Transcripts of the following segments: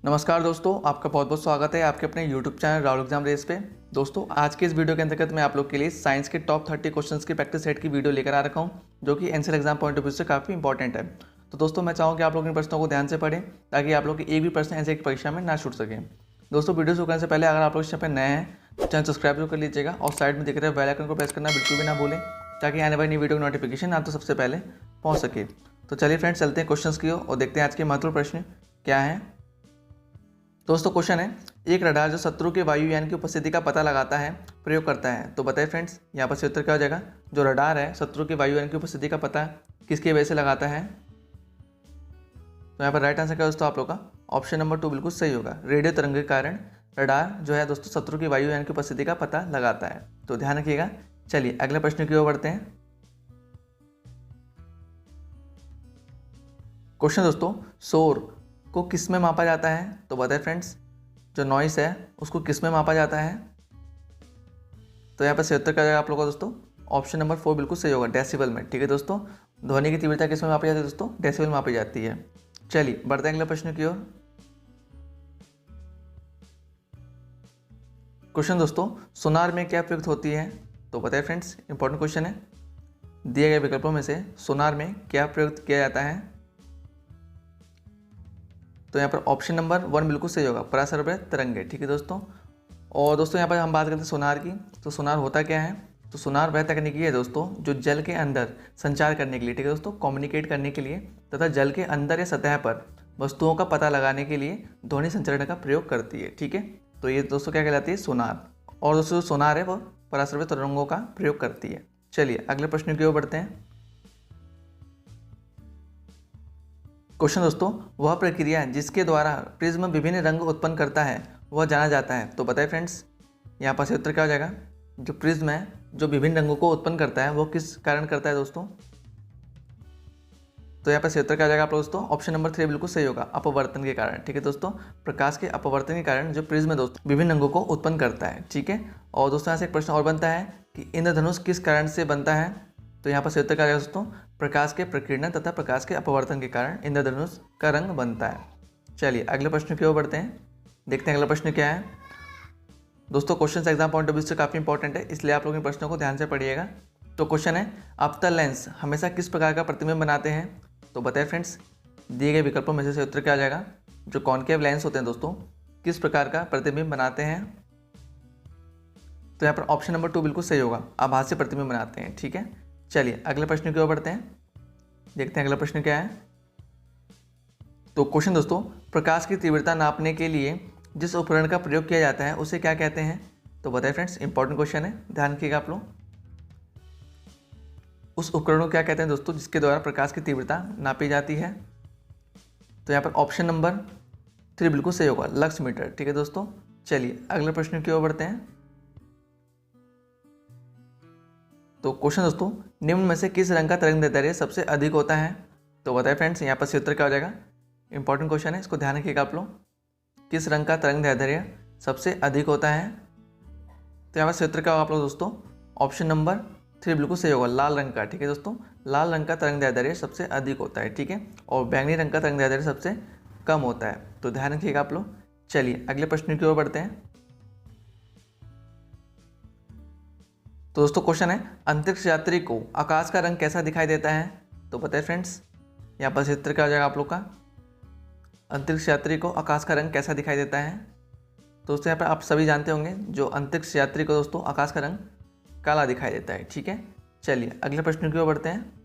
नमस्कार दोस्तों, आपका बहुत बहुत स्वागत है आपके अपने YouTube channel Rahul exam race पे। दोस्तों, आज के इस वीडियो के अंतर्गत मैं आप लोग के लिए साइंस के टॉप 30 क्वेश्चंस की प्रैक्टिस सेट की वीडियो लेकर आ रखा हूं, जो कि NCL exam point of view से काफ़ी इंपॉर्टेंट है। तो दोस्तों, मैं चाहूँ कि आप लोग इन प्रश्नों को ध्यान से पढ़ें ताकि आप लोग की एक भी प्रश्न एनसीएल की परीक्षा में ना छूट सके। दोस्तों, वीडियो शुरू करने से पहले अगर आप लोग इस चैनल पर नए हैं तो चैनल सब्सक्राइब जरूर कर लीजिएगा और साइड में दिख रहे बेल आइकन को प्रेस करना बिल्कुल भी ना भूलें ताकि आने वाली नई वीडियो की नोटिफिकेशन आप तो सबसे पहले पहुँच सके। तो चलिए फ्रेंड्स, चलते हैं क्वेश्चन की ओर और देखते हैं आज के महत्वपूर्ण प्रश्न क्या है। दोस्तों, क्वेश्चन है, एक रडार जो शत्रु के वायुयान की उपस्थिति का पता लगाता है प्रयोग करता है। तो बताइए फ्रेंड्स, यहाँ पर से उत्तर क्या हो जाएगा। जो रडार है शत्रु के वायुयान की उपस्थिति का पता किसकी वजह से लगाता है। तो यहाँ पर राइट आंसर क्या है दोस्तों आप लोग का ऑप्शन नंबर 2 बिल्कुल सही होगा। रेडियो तरंग के कारण रडार जो है दोस्तों शत्रु के वायुयान की उपस्थिति का पता लगाता है। तो ध्यान रखिएगा। चलिए अगले प्रश्न की ओर बढ़ते हैं। क्वेश्चन दोस्तों, शोर को किस में मापा जाता है। तो बताए फ्रेंड्स, जो नॉइस है उसको किस में मापा जाता है। तो यहाँ पर सही उत्तर क्या जाएगा आप लोगों का दोस्तों ऑप्शन नंबर 4 बिल्कुल सही होगा, डेसिबल में। ठीक है दोस्तों, ध्वनि की तीव्रता किस में मापी जाती है दोस्तों, डेसिबल में मापी जाती है। चलिए बढ़ते हैं अगले प्रश्न की ओर। क्वेश्चन दोस्तों, सोनार में क्या प्रयुक्त होती है। तो बताए फ्रेंड्स, इंपॉर्टेंट क्वेश्चन है। दिए गए विकल्पों में से सोनार में क्या प्रयुक्त किया जाता है। तो यहाँ पर ऑप्शन नंबर 1 बिल्कुल सही होगा, पराश्रव्य तरंगे। ठीक है दोस्तों, और दोस्तों यहाँ पर हम बात करते हैं सोनार की। तो सोनार होता क्या है। तो सोनार वह तकनीकी है दोस्तों जो जल के अंदर संचार करने के लिए, ठीक है दोस्तों, कम्युनिकेट करने के लिए तथा जल के अंदर या सतह पर वस्तुओं का पता लगाने के लिए ध्वनि संचरण का प्रयोग करती है। ठीक है, तो ये दोस्तों क्या कहलाती है, सोनार। और दोस्तों जो सोनार है वो पराश्रव्य तरंगों का प्रयोग करती है। चलिए अगले प्रश्न की ओर बढ़ते हैं। क्वेश्चन दोस्तों, वह प्रक्रिया जिसके द्वारा प्रिज्म विभिन्न रंग उत्पन्न करता है वह जाना जाता है। तो बताइए फ्रेंड्स, यहाँ पर से उत्तर क्या हो जाएगा। जो प्रिज्म है जो विभिन्न रंगों को उत्पन्न करता है वो किस कारण करता है दोस्तों। तो यहाँ पर से उत्तर क्या हो जाएगा आप दोस्तों ऑप्शन नंबर 3 बिल्कुल सही होगा, अपवर्तन के कारण। ठीक है दोस्तों, प्रकाश के अपवर्तन के कारण जो प्रिज्म है दोस्तों विभिन्न रंगों को उत्पन्न करता है। ठीक है, और दोस्तों यहाँ से एक प्रश्न और बनता है कि इंद्रधनुष किस कारण से बनता है। तो यहाँ पर से उत्तर क्या जाएगा दोस्तों, प्रकाश के प्रकीर्णन तथा प्रकाश के अपवर्तन के कारण इंद्रधनुष का रंग बनता है। चलिए अगले प्रश्न की ओर बढ़ते हैं, देखते हैं अगला प्रश्न क्या है। दोस्तों, question exam point of view से काफ़ी इंपॉर्टेंट है, इसलिए आप लोग इन प्रश्नों को ध्यान से पढ़िएगा। तो क्वेश्चन है, अवतल लेंस हमेशा किस प्रकार का प्रतिबिंब बनाते हैं। तो बताइए फ्रेंड्स, दिए गए विकल्पों में से उत्तर क्या आ जाएगा। जो कॉनकेव लेंस होते हैं दोस्तों किस प्रकार का प्रतिबिंब बनाते हैं। तो यहाँ पर ऑप्शन नंबर 2 बिल्कुल सही होगा, आभासी प्रतिबिंब बनाते हैं। ठीक है, चलिए अगले प्रश्न की ओर बढ़ते हैं, देखते हैं अगला प्रश्न क्या है। तो क्वेश्चन दोस्तों, प्रकाश की तीव्रता नापने के लिए जिस उपकरण का प्रयोग किया जाता है उसे क्या कहते हैं। तो बताइए फ्रेंड्स, इंपॉर्टेंट क्वेश्चन है, ध्यान रखिएगा आप लोग। उस उपकरण को क्या कहते हैं दोस्तों जिसके द्वारा प्रकाश की तीव्रता नापी जाती है। तो यहाँ पर ऑप्शन नंबर 3 बिल्कुल सही होगा, लक्स मीटर। ठीक है दोस्तों, चलिए अगले प्रश्न की ओर बढ़ते हैं। तो क्वेश्चन दोस्तों, निम्न में से किस रंग का तरंगदैर्ध्य सबसे अधिक होता है। तो बताइए फ्रेंड्स, यहाँ पर से उत्तर क्या हो जाएगा। इंपॉर्टेंट क्वेश्चन है, इसको ध्यान रखिएगा आप लोग। किस रंग का तरंगदैर्ध्य सबसे अधिक होता है। तो यहाँ पर से उत्तर क्या होगा आप लोग दोस्तों ऑप्शन नंबर 3 बिल्कुल सही होगा, लाल रंग का। ठीक है दोस्तों, लाल रंग का तरंगदैर्ध्य सबसे अधिक होता है। ठीक है, और बैंगनी रंग का तरंगदैर्ध्य सबसे कम होता है। तो ध्यान रखिएगा आप लोग। चलिए अगले प्रश्न की ओर बढ़ते हैं। तो दोस्तों क्वेश्चन है, अंतरिक्ष यात्री को आकाश का रंग कैसा दिखाई देता है। तो बताइए फ्रेंड्स, यहाँ पर उत्तर क्या हो जाएगा आप लोग का। अंतरिक्ष यात्री को आकाश का रंग कैसा दिखाई देता है। दोस्तों यहाँ पर आप सभी जानते होंगे जो अंतरिक्ष यात्री को दोस्तों आकाश का रंग काला दिखाई देता है। ठीक है, चलिए अगले प्रश्न की ओर बढ़ते हैं।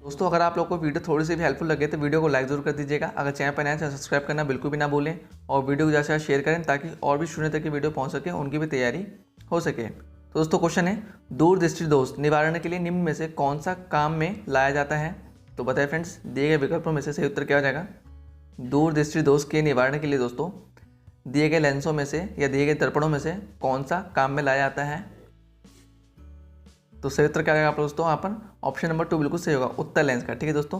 दोस्तों, अगर आप लोग को वीडियो थोड़ी सी भी हेल्पफुल लगे तो वीडियो को लाइक जरूर कर दीजिएगा। अगर चैनल पर नए हैं तो सब्सक्राइब करना बिल्कुल भी ना भूलें और वीडियो को ज़्यादा से ज़्यादा शेयर करें ताकि और भी स्टूडेंट तक की वीडियो पहुंच सके, उनकी भी तैयारी हो सके। तो दोस्तों क्वेश्चन है, दूरदृष्टि दोष निवारण के लिए निम्न में से कौन सा काम में लाया जाता है। तो बताइए फ्रेंड्स, दिए गए विकल्पों में से सही उत्तर क्या हो जाएगा। दूरदृष्टि दोष के निवारण के लिए दोस्तों दिए गए लेंसों में से या दिए गए दर्पणों में से कौन सा काम में लाया जाता है। तो सही उत्तर क्या आएगा आप दोस्तों यहाँ पर ऑप्शन नंबर 2 बिल्कुल सही होगा, उत्तल लेंस का। ठीक है दोस्तों,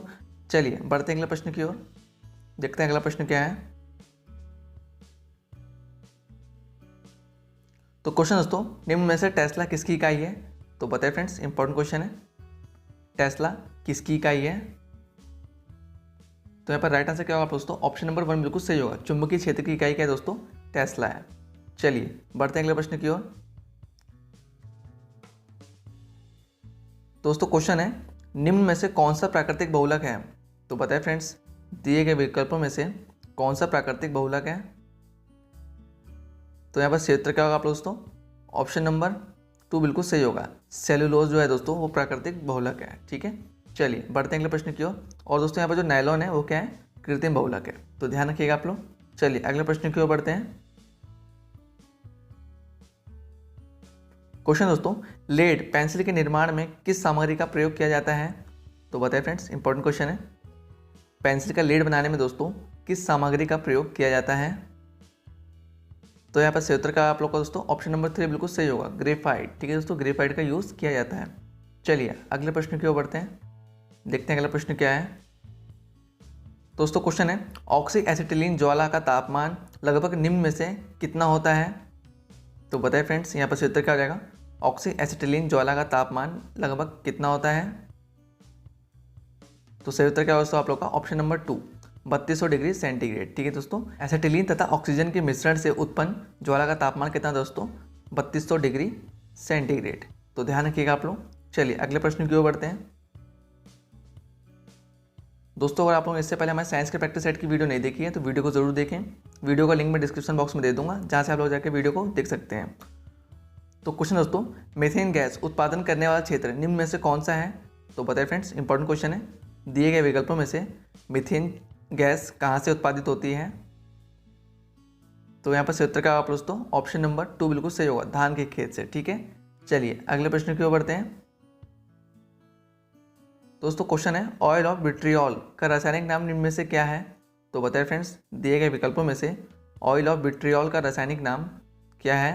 चलिए बढ़ते हैं अगले प्रश्न की ओर, देखते हैं अगला प्रश्न क्या है। तो क्वेश्चन दोस्तों, निम्न में से टेस्ला किसकी इकाई है। तो बताइए फ्रेंड्स, इंपॉर्टेंट क्वेश्चन है, टेस्ला किसकी इकाई है। तो यहाँ पर राइट आंसर क्या होगा दोस्तों, ऑप्शन नंबर 1 बिल्कुल सही होगा। चुंबकीय क्षेत्र की इकाई क्या है दोस्तों, टेस्ला है। चलिए बढ़ते हैं अगले प्रश्न की ओर। दोस्तों क्वेश्चन है, निम्न में से कौन सा प्राकृतिक बहुलक है। तो बताए फ्रेंड्स, दिए गए विकल्पों में से कौन सा प्राकृतिक बहुलक है। तो यहाँ पर क्षेत्र क्या होगा आप दोस्तों, ऑप्शन नंबर 2 बिल्कुल सही होगा। सेलुलोज जो है दोस्तों वो प्राकृतिक बहुलक है। ठीक है, चलिए बढ़ते हैं अगले प्रश्न की ओर। और दोस्तों यहाँ पर जो नायलॉन है वो क्या है, कृत्रिम बहुलक है, तो ध्यान रखिएगा आप लोग। चलिए अगले प्रश्न की ओर बढ़ते हैं। क्वेश्चन दोस्तों, लेड पेंसिल के निर्माण में किस सामग्री का प्रयोग किया जाता है। तो बताए फ्रेंड्स, इंपॉर्टेंट क्वेश्चन है। पेंसिल का लेड बनाने में दोस्तों किस सामग्री का प्रयोग किया जाता है। तो यहाँ पर क्षेत्र का आप लोग का दोस्तों ऑप्शन नंबर 3 बिल्कुल सही होगा, ग्रेफाइट। ठीक है दोस्तों, ग्रेफाइट का यूज़ किया जाता है। चलिए अगले प्रश्न की ओर बढ़ते हैं, देखते हैं अगला प्रश्न क्या है। दोस्तों क्वेश्चन है, ऑक्सी एसिटिलीन ज्वाला का तापमान लगभग निम्न में से कितना होता है। तो बताए फ्रेंड्स, यहाँ पर क्षेत्र क्या हो जाएगा, ऑक्सी एसिटिलीन ज्वाला का तापमान लगभग कितना होता है। तो सही उत्तर क्या होगा आप लोग का, ऑप्शन नंबर 2 3200 डिग्री सेंटीग्रेड। ठीक है दोस्तों, एसिटिलीन तथा ऑक्सीजन के मिश्रण से उत्पन्न ज्वाला का तापमान कितना दोस्तों, 3200 डिग्री सेंटीग्रेड। तो ध्यान रखिएगा आप लोग। चलिए अगले प्रश्न की ओर बढ़ते हैं। दोस्तों अगर आप लोग इससे पहले हमारे साइंस के प्रैक्टिस सेट की वीडियो नहीं देखी है तो वीडियो को जरूर देखें। वीडियो का लिंक मैं डिस्क्रिप्शन बॉक्स में दे दूंगा, जहाँ से आप लोग जाकर वीडियो को देख सकते हैं। तो क्वेश्चन दोस्तों, मीथेन गैस उत्पादन करने वाला क्षेत्र निम्न में से कौन सा है। तो बताइए फ्रेंड्स, इंपॉर्टेंट क्वेश्चन है। दिए गए विकल्पों में से मीथेन गैस कहाँ से उत्पादित होती है। तो यहाँ पर क्षेत्र का आप दोस्तों ऑप्शन नंबर 2 बिल्कुल सही होगा, धान के खेत से। ठीक है, चलिए अगले प्रश्न की ओर बढ़ते हैं। दोस्तों क्वेश्चन है, ऑयल ऑफ विट्रियोल का रासायनिक नाम निम्न में से क्या है। तो बताइए फ्रेंड्स, दिए गए विकल्पों में से ऑयल ऑफ विट्रियोल का रासायनिक नाम क्या है।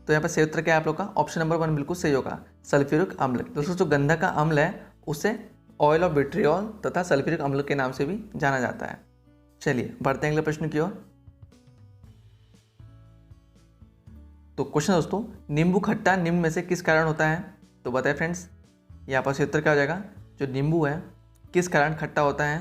तो यहाँ पर सही उत्तर क्या है आप लोग का, ऑप्शन नंबर 1 बिल्कुल सही होगा, सल्फ्यूरिक अम्ल। दोस्तों जो गंधक का अम्ल है उसे ऑयल ऑफ विट्रियोल तथा सल्फ्यूरिक अम्ल के नाम से भी जाना जाता है। चलिए बढ़ते हैं अगले प्रश्न की ओर। तो क्वेश्चन दोस्तों, नींबू खट्टा निम्न में से किस कारण होता है। तो बताए फ्रेंड्स, यहाँ पर क्षेत्र क्या हो जाएगा, जो नींबू है किस कारण खट्टा होता है।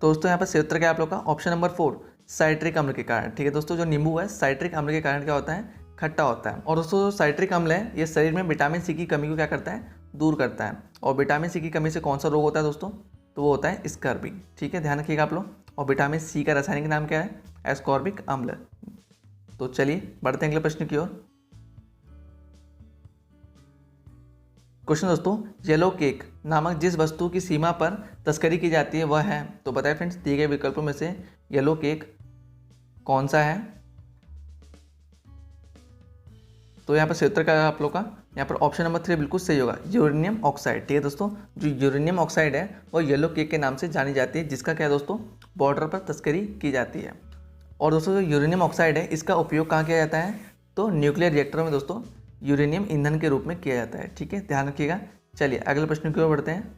तो दोस्तों यहाँ पर क्षेत्र क्या है आप लोग का, ऑप्शन नंबर 4 साइट्रिक अम्ल के कारण। ठीक है दोस्तों, जो नींबू है साइट्रिक अम्ल के कारण क्या होता है, खट्टा होता है। और दोस्तों जो साइट्रिक अम्ल है ये शरीर में विटामिन सी की कमी को क्या करता है, दूर करता है। और विटामिन सी की कमी से कौन सा रोग होता है दोस्तों, तो वो होता है स्कर्वी। ठीक है, ध्यान रखिएगा आप लोग। और विटामिन सी का रासायनिक नाम क्या है, एस्कॉर्बिक अम्ल। तो चलिए बढ़ते हैं अगले प्रश्न की ओर। क्वेश्चन दोस्तों, येलो केक नामक जिस वस्तु की सीमा पर तस्करी की जाती है वह है। तो बताएं फ्रेंड्स, दिए गए विकल्पों में से येलो केक कौन सा है। तो यहाँ पर क्षेत्र का आप लोग का यहाँ पर ऑप्शन नंबर 3 बिल्कुल सही होगा, यूरेनियम ऑक्साइड। ठीक है दोस्तों, जो यूरेनियम ऑक्साइड है वो येलो केक के नाम से जानी जाती है, जिसका क्या है दोस्तों, बॉर्डर पर तस्करी की जाती है। और दोस्तों जो यूरेनियम ऑक्साइड है इसका उपयोग कहाँ किया जाता है, तो न्यूक्लियर रिएक्टरों में दोस्तों यूरेनियम ईंधन के रूप में किया जाता है। ठीक है, ध्यान रखिएगा। चलिए अगले प्रश्न की ओर बढ़ते हैं,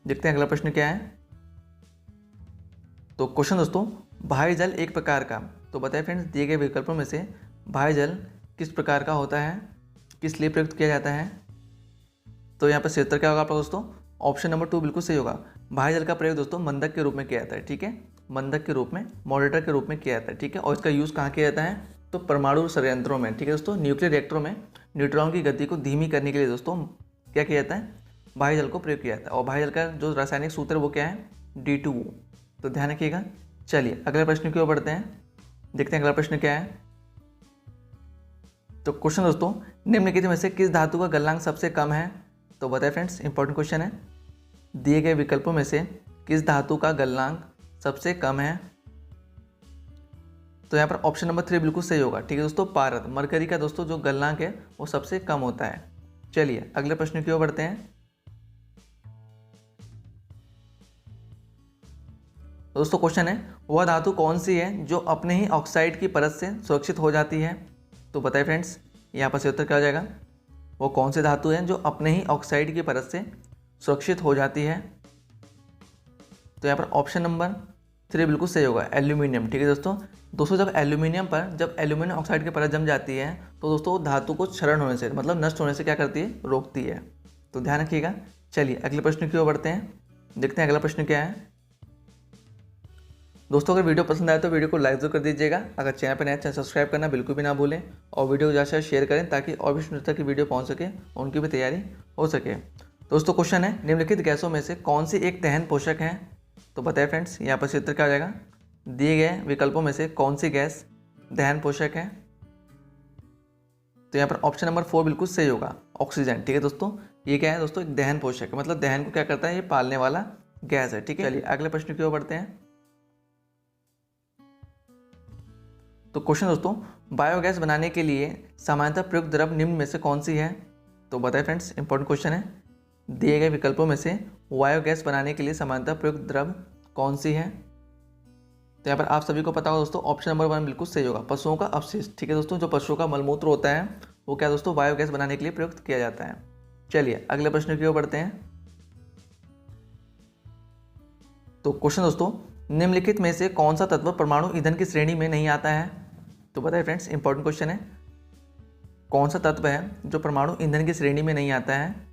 देखते हैं अगला प्रश्न क्या है। तो क्वेश्चन दोस्तों, बाह्य जल एक प्रकार का। तो बताइए फ्रेंड्स, दिए गए विकल्पों में से बाह्य जल किस प्रकार का होता है, किस लिए प्रयुक्त किया जाता है। तो यहाँ पर क्षेत्र क्या होगा आपका दोस्तों, ऑप्शन नंबर 2 बिल्कुल सही होगा। बाह्य जल का प्रयोग दोस्तों मंदक के रूप में किया जाता है। ठीक है, मंदक के रूप में, मॉडरेटर के रूप में किया जाता है। ठीक है, और इसका यूज़ कहाँ किया जाता है, तो परमाणु संयंत्रों में। ठीक है दोस्तों, न्यूक्लियर रिएक्टरों में न्यूट्रॉन की गति को धीमी करने के लिए दोस्तों क्या किया जाता है, बाह्य जल को प्रयोग किया जाता है। और बाह्य जल का जो रासायनिक सूत्र है वो क्या है, D2O। तो ध्यान रखिएगा। चलिए अगले प्रश्न की ओर बढ़ते हैं, देखते हैं अगला प्रश्न क्या है। तो क्वेश्चन दोस्तों, निम्नलिखित में से किस धातु का गलनांक सबसे कम है। तो बताए फ्रेंड्स, इंपॉर्टेंट क्वेश्चन है। दिए गए विकल्पों में से किस धातु का गलनांक सबसे कम है। तो यहाँ पर ऑप्शन नंबर 3 बिल्कुल सही होगा। ठीक है दोस्तों, पारद, मरकरी का दोस्तों जो गलनांक है वो सबसे कम होता है। चलिए अगले प्रश्न की ओर बढ़ते हैं। दोस्तों क्वेश्चन है, वह धातु कौन सी है जो अपने ही ऑक्साइड की परत से सुरक्षित हो जाती है। तो बताइए फ्रेंड्स, यहाँ पर से उत्तर क्या हो जाएगा, वो कौन सी धातु है जो अपने ही ऑक्साइड की परत से सुरक्षित हो जाती है। तो यहाँ पर ऑप्शन नंबर 3 बिल्कुल सही होगा, एल्यूमिनियम। ठीक है दोस्तों जब एल्यूमिनियम पर जब एल्यूमिनियम ऑक्साइड की परत जम जाती है तो दोस्तों धातु को क्षरण होने से, मतलब नष्ट होने से क्या करती है, रोकती है। तो ध्यान रखिएगा। चलिए अगले प्रश्न की ओर बढ़ते हैं, देखते हैं अगला प्रश्न क्या है। दोस्तों अगर वीडियो पसंद आए तो वीडियो को लाइक जरूर कर दीजिएगा। अगर चैनल पर नया चैनल सब्सक्राइब करना बिल्कुल भी ना भूलें और वीडियो को ज़्यादा शेयर करें ताकि और भी स्टूडेंट तक की वीडियो पहुंच सके, उनकी भी तैयारी हो सके। दोस्तों क्वेश्चन है, निम्नलिखित गैसों में से कौन सी एक दहन पोषक है? तो बताइए फ्रेंड्स, यहाँ पर क्षेत्र क्या हो जाएगा, दिए गए विकल्पों में से कौन सी गैस दहन पोषक है? तो यहाँ पर ऑप्शन नंबर 4 बिल्कुल सही होगा, ऑक्सीजन। ठीक है दोस्तों, ये क्या है दोस्तों, एक दहन पोषक है, मतलब दहन को क्या करता है, ये पालने वाला गैस है। ठीक है, चलिए अगले प्रश्न की ओर बढ़ते हैं। तो क्वेश्चन दोस्तों, बायोगैस बनाने के लिए सामान्यतः प्रयुक्त द्रव निम्न में से कौन सी है? तो बताइए फ्रेंड्स, इंपॉर्टेंट क्वेश्चन है, दिए गए विकल्पों में से बायोगैस बनाने के लिए सामान्यतः प्रयुक्त द्रव कौन सी है? तो यहाँ पर आप सभी को पता होगा दोस्तों, ऑप्शन नंबर 1 बिल्कुल सही होगा, पशुओं का अपशिष्ट। ठीक है दोस्तों, जो पशुओं का मलमूत्र होता है वो क्या दोस्तों, बायोगैस बनाने के लिए प्रयुक्त किया जाता है। चलिए अगले प्रश्न की ओर बढ़ते हैं। तो क्वेश्चन दोस्तों, निम्नलिखित में से कौन सा तत्व परमाणु ईंधन की श्रेणी में नहीं आता है? तो बताइए फ्रेंड्स, इंपॉर्टेंट क्वेश्चन है, कौन सा तत्व है जो परमाणु ईंधन की श्रेणी में नहीं आता है?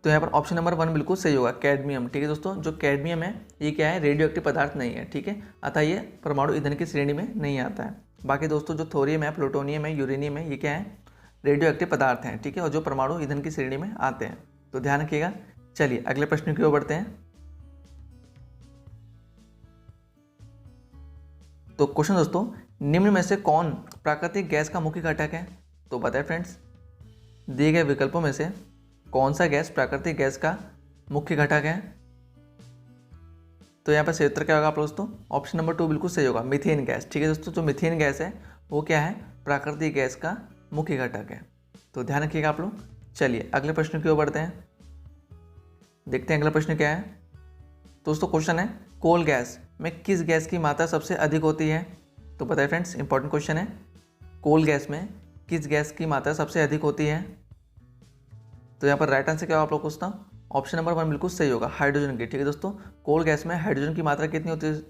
तो यहाँ पर ऑप्शन नंबर 1 बिल्कुल सही होगा, कैडमियम। ठीक है दोस्तों, जो कैडमियम है ये क्या है, रेडियो एक्टिव पदार्थ नहीं है। ठीक है, अतः ये परमाणु ईंधन की श्रेणी में नहीं आता है। बाकी दोस्तों जो थोरियम है, प्लूटोनियम है, यूरेनियम है, ये क्या है, रेडियो एक्टिव पदार्थ हैं। ठीक है, और जो परमाणु ईंधन की श्रेणी में आते हैं, तो ध्यान रखिएगा। चलिए अगले प्रश्न की ओर बढ़ते हैं। तो क्वेश्चन दोस्तों, निम्न में से कौन प्राकृतिक गैस का मुख्य घटक है? तो बताएं फ्रेंड्स, दिए गए विकल्पों में से कौन सा गैस प्राकृतिक गैस का मुख्य घटक है? तो यहाँ पर सही उत्तर क्या होगा आप दोस्तों, ऑप्शन नंबर 2 बिल्कुल सही होगा, मीथेन गैस। ठीक है दोस्तों, जो मीथेन गैस है वो क्या है, प्राकृतिक गैस का मुख्य घटक है। तो ध्यान रखिएगा आप लोग। चलिए अगले प्रश्न की ओर बढ़ते हैं, देखते हैं अगला प्रश्न क्या है। दोस्तों क्वेश्चन है, कोल गैस में किस गैस की मात्रा सबसे अधिक होती है? तो बताइए फ्रेंड्स, इंपॉर्टेंट क्वेश्चन है, कोल गैस में किस गैस की मात्रा सबसे अधिक होती है? तो यहाँ पर राइट आंसर क्या होगा आप लोग पूछता हूँ, ऑप्शन नंबर 1 बिल्कुल सही होगा, हाइड्रोजन की। ठीक है दोस्तों, कोल गैस में हाइड्रोजन की मात्रा कितनी होती है,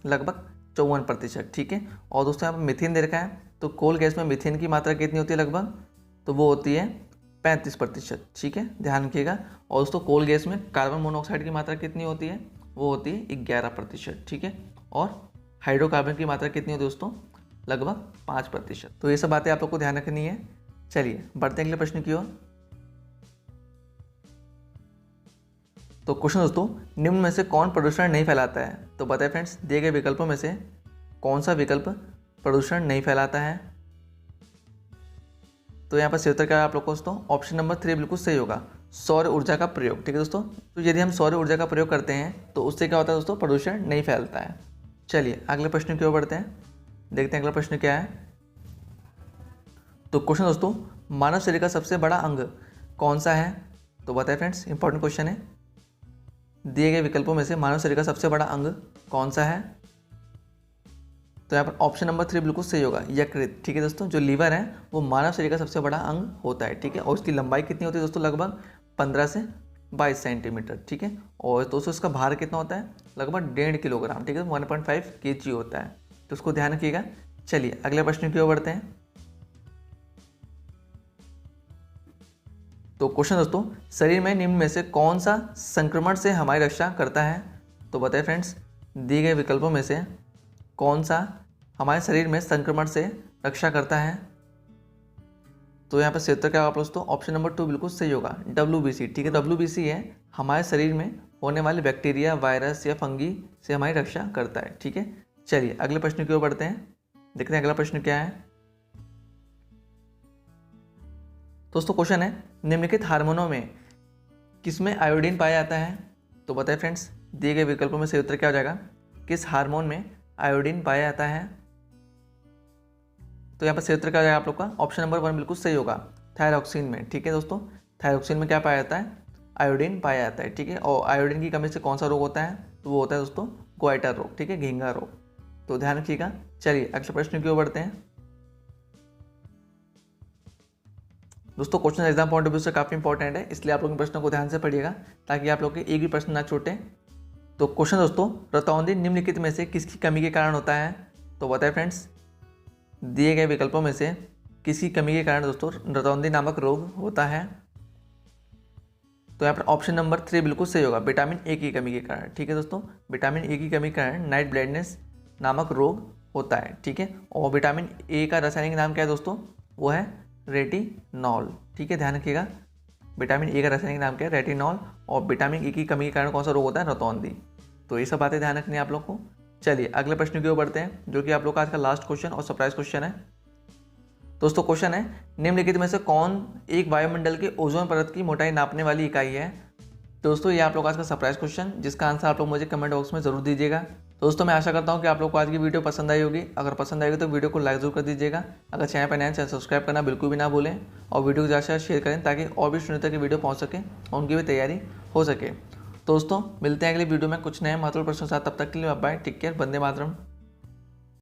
लगभग 54%। ठीक है, और दोस्तों यहाँ पर मीथेन दे रखा है, तो कोल गैस में मीथेन की मात्रा कितनी होती है लगभग, तो वो होती है 35%। ठीक है, ध्यान रखिएगा। और दोस्तों कोल गैस में कार्बन मोनोऑक्साइड की मात्रा कितनी होती है, वो होती है 11%। ठीक है, और हाइड्रोकार्बन की मात्रा कितनी होती है दोस्तों, लगभग 5%। तो ये सब बातें आप लोग को ध्यान रखनी है। चलिए बढ़ते हैं अगले प्रश्न की ओर। तो क्वेश्चन दोस्तों, निम्न में से कौन प्रदूषण नहीं फैलाता है? तो बताइए फ्रेंड्स, दिए गए विकल्पों में से कौन सा विकल्प प्रदूषण नहीं फैलाता है? तो यहाँ पर सही उत्तर क्या है आप लोग को दोस्तों, ऑप्शन नंबर 3 बिल्कुल सही होगा, सौर ऊर्जा का प्रयोग। ठीक है दोस्तों, तो यदि हम सौर ऊर्जा का प्रयोग करते हैं तो उससे क्या होता है दोस्तों, प्रदूषण नहीं फैलता है। चलिए अगले प्रश्न की ओर बढ़ते हैं, देखते हैं अगला प्रश्न क्या है। तो क्वेश्चन दोस्तों, मानव शरीर का सबसे बड़ा अंग कौन सा है? तो बताइए फ्रेंड्स, इंपॉर्टेंट क्वेश्चन है, दिए गए विकल्पों में से मानव शरीर का सबसे बड़ा अंग कौन सा है? तो यहाँ पर ऑप्शन नंबर 3 बिल्कुल सही होगा, यकृत। ठीक है दोस्तों, जो लीवर है वो मानव शरीर का सबसे बड़ा अंग होता है। ठीक है, और उसकी लंबाई कितनी होती है दोस्तों, लगभग 15 से 22 सेंटीमीटर। ठीक है, और दोस्तों इसका भार कितना होता है, लगभग 1.5 किलोग्राम। ठीक है, 1.5 kg होता है, तो उसको ध्यान रखिएगा। चलिए अगले प्रश्न की ओर बढ़ते हैं। तो क्वेश्चन दोस्तों, शरीर में निम्न में से कौन सा संक्रमण से हमारी रक्षा करता है? तो बताइए फ्रेंड्स, दिए गए विकल्पों में से कौन सा हमारे शरीर में संक्रमण से रक्षा करता है? तो यहाँ पर सही उत्तर क्या होगा दोस्तों, ऑप्शन नंबर 2 बिल्कुल सही होगा, WBC। ठीक है, WBC है हमारे शरीर में होने वाले बैक्टीरिया, वायरस या फंगी से हमारी रक्षा करता है। ठीक है, चलिए अगले प्रश्न की ओर बढ़ते हैं, देखते हैं अगला प्रश्न क्या है। दोस्तों क्वेश्चन है, निम्नलिखित हार्मोनों में किसमें आयोडीन पाया जाता है? तो बताइए फ्रेंड्स, दिए गए विकल्पों में सही उत्तर क्या हो जाएगा, किस हार्मोन में आयोडीन पाया जाता है? तो यहाँ पर सही उत्तर क्या हो जाएगा आप लोग का, ऑप्शन नंबर 1 बिल्कुल सही होगा, थायरॉक्सिन में। ठीक है दोस्तों, थायरॉक्सिन में क्या पाया जाता है, आयोडीन पाया जाता है। ठीक है, और आयोडीन की कमी से कौन सा रोग होता है, तो वो होता है दोस्तों गोइटर रोग। ठीक है, घींगा रोग, तो ध्यान रखिएगा। चलिए अगले प्रश्न की ओर बढ़ते हैं। दोस्तों question exam point of view से काफ़ी इंपॉर्टेंट है, इसलिए आप लोग इन प्रश्नों को ध्यान से पढ़िएगा ताकि आप लोग के एक भी प्रश्न ना छूटे। तो क्वेश्चन दोस्तों, रतौंधी निम्नलिखित में से किसकी कमी के कारण होता है? तो बताएं फ्रेंड्स, दिए गए विकल्पों में से किसकी कमी के कारण दोस्तों रतौंधी नामक रोग होता है? तो यहाँ पर ऑप्शन नंबर 3 बिल्कुल सही होगा, विटामिन ए की कमी के कारण। ठीक है दोस्तों, विटामिन ए की कमी के कारण नाइट ब्लाइंडनेस नामक रोग होता है। ठीक है, और विटामिन ए का रासायनिक नाम क्या है दोस्तों, वो है रेटिनॉल। ठीक है, ध्यान रखिएगा, विटामिन ए का रासायनिक नाम क्या है, रेटिनॉल। और विटामिन ए की कमी के कारण कौन सा रोग होता है, रतौंधी। तो ये सब बातें ध्यान रखनी है आप लोग को। चलिए अगले प्रश्न की ओर बढ़ते हैं, जो कि आप लोग का आज का लास्ट क्वेश्चन और सरप्राइज क्वेश्चन है। दोस्तों क्वेश्चन है, निम्नलिखित में से कौन एक वायुमंडल के ओजोन परत की मोटाई नापने वाली इकाई है। दोस्तों ये आप लोग आज का सरप्राइज क्वेश्चन, जिसका आंसर आप लोग मुझे कमेंट बॉक्स में जरूर दीजिएगा। दोस्तों मैं आशा करता हूँ कि आप लोग को आज की वीडियो पसंद आई होगी। अगर पसंद आएगी तो वीडियो को लाइक जरूर कर दीजिएगा। अगर चैनल पर नया चैनल सब्सक्राइब करना बिल्कुल भी ना भूलें, और वीडियो को ज़्यादा से शेयर करें ताकि और भी स्टूडेंट तक की वीडियो पहुँच सके और उनकी भी तैयारी हो सके। दोस्तों मिलते हैं अगली वीडियो में कुछ नए महत्वपूर्ण प्रश्नों के साथ, तब तक के लिए bye, take care, Vande Mataram.